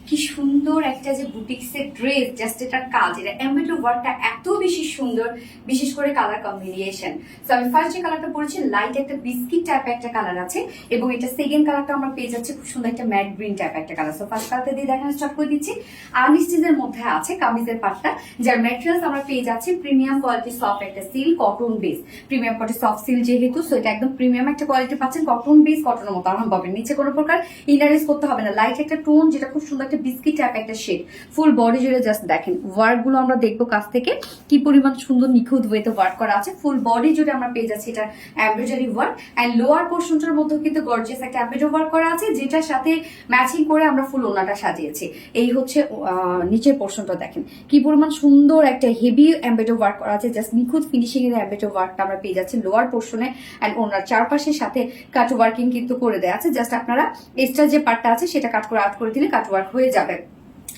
কি সুন্দর একটা যে বুটিক্সের ড্রেস, জাস্ট এটার কাজ, এটা এমব্রয়ডারি ওয়ার্কটা এত বেশি সুন্দর, বিশেষ করে কালার কম্বিনেশন। তো আমি ফার্স্ট যে কালারটা পরেছি লাইট একটা বিস্কিট টাইপের একটা কালার আছে, এবং এটা সেকেন্ড কালারটা আমরা পেয়ে যাচ্ছি খুব সুন্দর একটা ম্যাট গ্রিন টাইপ একটা কালার। তো ফার্স্ট কালারটা দিয়ে দেখানো স্টার্ট করে দিচ্ছি। আনস্টিচের মধ্যে আছে কামিজের পাটটা, যার ম্যাটেরিয়ালস আমরা পেয়ে যাচ্ছি প্রিমিয়াম কোয়ালিটি সফট একটা silk cotton base, premium quality soft silk যেহেতু, সো এটা একদম প্রিমিয়াম একটা কোয়ালিটি পাচ্ছেন, কটন বেস, কটনের মতো আরাম পাবেন। নিচে কোনো প্রকার ইনারেস করতে হবে না, লাইট একটা টোন, যেটা খুব সুন্দর একটা বিস্কিট টাইপ একটা শেড। ফুল বডি জুড়ে জাস্ট দেখেন ওয়ার্ক গুলো আমরা দেখবো কাছ থেকে কি পরিমাণ সুন্দর নিখুঁত ওয়েতে ওয়ার্ক করা আছে। ফুল বডি জুড়ে আমরা পেয়ে যাচ্ছি এটা এমব্রয়ডারি ওয়ার্ক, এন্ড লোয়ার পোর্শনটার মধ্যে কিন্তু গর্জিয়াস একটা এমব্রয়ডারি ওয়ার্ক করা আছে, যেটার সাথে ম্যাচিং করে আমরা ফুল ওনাটা সাজিয়েছি। এই হচ্ছে নিচের পোর্শনটা দেখেন কি পরিমাণ সুন্দর একটা হেভি এমব্রয়ডারি ওয়ার্ক করা আছে, জাস্ট নিখুঁত ফিনিশিং এর এমব্রয়ডারি ওয়ার্কটা আমরা পেয়ে যাচ্ছি লোয়ার পোর্শনে, এন্ড ওনার চারপাশের সাথে কাট ওয়ার্কিং কিন্তু করে দেওয়া আছে। জাস্ট আপনারা এক্সট্রা যে পার্টটা আছে সেটা কাট করে আউট করে দিলে কাট ওয়ার্ক হয়ে যাবে।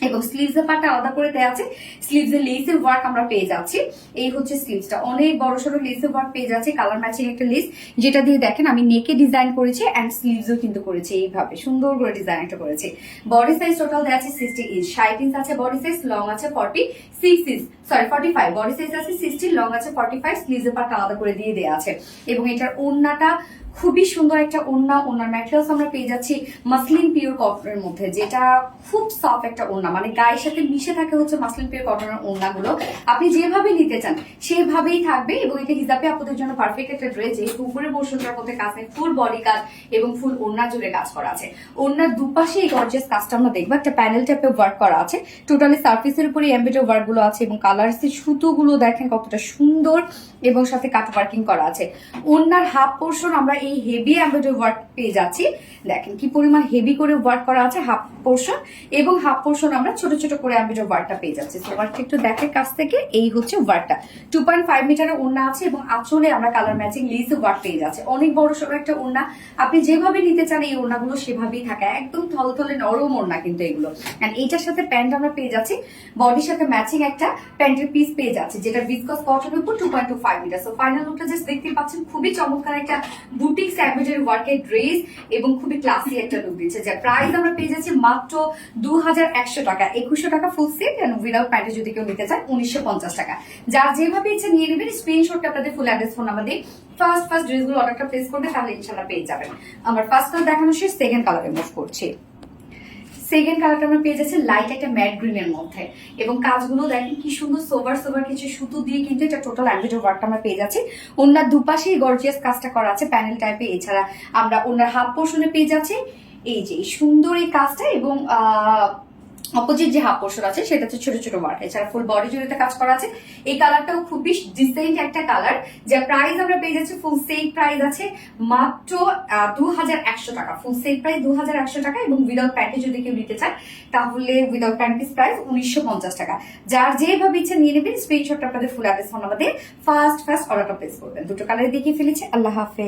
এবং স্লিভস এর পার্টটা আলাদা করে দেওয়া আছে, স্লিভস এর লেসের ওয়ার্ক আমরা পেয়ে যাচ্ছি। এই হচ্ছে স্লিভসটা, অনেক বড় সড়ো লেসের ওয়ার্ক পেয়ে যাচ্ছে, কালার ম্যাচিং একটা লেস, যেটা দিয়ে দেখেন আমি নেকে ডিজাইন করেছি এন্ড স্লিভসও কিন্তু করেছি, এইভাবে সুন্দর করে ডিজাইন একটা করেছি। বডি সাইজ টোটাল দেওয়া আছে 60 ইঞ্চ, 60 ইঞ্চ আছে বডি সাইজ, লং আছে 46 ইঞ্চ, সরি 45, বডি সাইজ আছে 60, লং আছে 45, স্লিভস এর পার্ট আলাদা করে দিয়ে দেওয়া আছে। এবং এটার ওড়নাটা খুবই সুন্দর একটা ওড়না, ওড়নার ম্যাটেরিয়ালস আমরা পেয়ে যাচ্ছি মাসলিন পিওর কটনের মধ্যে, যেটা খুব সফট একটা ওড়না, মানে গায়ের সাথে মিশে থাকে হচ্ছে মাসলিন পিওর কটনের ওড়নাগুলো। আপনি যেভাবে নিতে চান সেভাবেই থাকবে, এবং এটা হিজাবে আপুদের জন্য পারফেক্ট একটা ড্রেস, যেহেতু উপরে পোর্শনটার মধ্যে কাজ নেই, ফুল বডি কাজ এবং ফুল ওড়না জুড়ে কাজ করা আছে। ওড়নার দুপাশে এই গর্জিয়াস কাজটা আমরা দেখবো, একটা প্যানেল টাইপে ওয়ার্ক করা আছে, টোটালি সার্ফেসের উপরে এমব্রয়ডারি ওয়ার্ক গুলো আছে, এবং কালারসের সুতোগুলো দেখেন কতটা সুন্দর, এবং সাথে কাট ওয়ার্কিং করা আছে। ওড়নার হাফ পোর্শন আমরা এই হেভি এমব্রয়ডারি ওয়ার্ক পেয়ে যাচ্ছি, দেখেন কি পরিমাণ হেভি করে ওয়ার্ক করা আছে হাফ পোর্শন, এবং হাফ পোর্শন আমরা ছোট ছোট করে এমব্রয়ডারি ওয়ার্কটা পেয়ে যাচ্ছি। তো ওয়ার্কটা একটু দেখেন কাছ থেকে, এই হচ্ছে ওয়ার্কটা 2.5 মিটারের ওড়না আছে, এবং আঁচলে আমরা কালার ম্যাচিং লেস ওয়ার্ক পেয়ে যাচ্ছে। অনেক বড় সড়ো একটা ওড়না, আপনি যেভাবে নিতে চান এই ওড়নাগুলো সেভাবেই থাকে, একদম থলথলে নরম ওড়না কিন্তু এগুলো। এন্ড এইটার সাথে প্যান্ট আমরা পেয়ে যাচ্ছি, বডির সাথে ম্যাচিং একটা প্যান্টের পিস পেয়ে যাচ্ছে, যেটা ভিসকস কটনের উপর 2.25 মিটার। সো ফাইনাল লুকটা জাস্ট দেখতে পাচ্ছেন, খুবই চমৎকার একটা বুটিক্স এমব্রয়ডারি ওয়ার্কের ড্রেস, এবং খুবই ক্লাসি একটা লুক দিচ্ছে। যে প্রাইস আমরা পেয়ে যাচ্ছি মাত্র 2100 টাকা, 2100 টাকা ফুল সেট, এন্ড উইদাউট প্যান্টে যদি কেউ নিতে চান 1950 টাকা। যার যেভাবে ইচ্ছে নিয়ে নেবেন, স্ক্রিনশটটা আপনাদের ফুল অ্যাড্রেস ফোন নাম্বার দিয়ে ফার্স্ট ড্রেসগুলো অর্ডারটা প্লেস করবে, তাহলে ইনশাআল্লাহ পেয়ে যাবেন। আমার ফার্স্ট কালার দেখানো শেষ, সেকেন্ড কালারে মুভ করছি। সেকেন্ড কালারটা আমরা পেয়ে যাচ্ছি লাইট একটা ম্যাট গ্রিন এর মধ্যে, এবং কাজগুলো দেখেন কি সুন্দর সোভার সোভার কিছু সুতো দিয়ে কিন্তু এটা টোটাল এমব্রয়ডারি ওয়ার্কটা আমরা পেয়ে যাচ্ছি। ওনার দুপাশেই গর্জিয়াস কাজটা করা আছে প্যানেল টাইপে, এছাড়া আমরা ওনার হাফ পোর্শনে পেয়ে যাচ্ছি এই যে সুন্দর এই কাজটা, এবং অপোজিট যে হাফ পোর্শন আছে সেটা হচ্ছে ছোট ছোট ওয়ার্ক, এছাড়া ফুল বডি জুড়ে কাজ করা আছে। এই কালারটাও খুবই ডিসেন্ট একটা কালার, যার প্রাইস আমরা পেয়ে যাচ্ছি ফুল সেট প্রাইস আছে মাত্র 2100 টাকা, ফুল সেট প্রাইস 2100 টাকা, এবং উইদাউট প্যান্টে যদি কেউ নিতে চান তাহলে উইদাউট প্যান্ট পিস প্রাইস 1950 টাকা। যার যেভাবে ইচ্ছা নিয়ে নেবেন, স্ক্রিনশটটা আপনাদের ফুল অ্যাড্রেস ফোন নাম্বার দিয়ে ফার্স্ট অর্ডারটা প্লেস করবেন। দুটো কালারে দেখিয়ে ফেলেছি। আল্লাহ হাফেজ।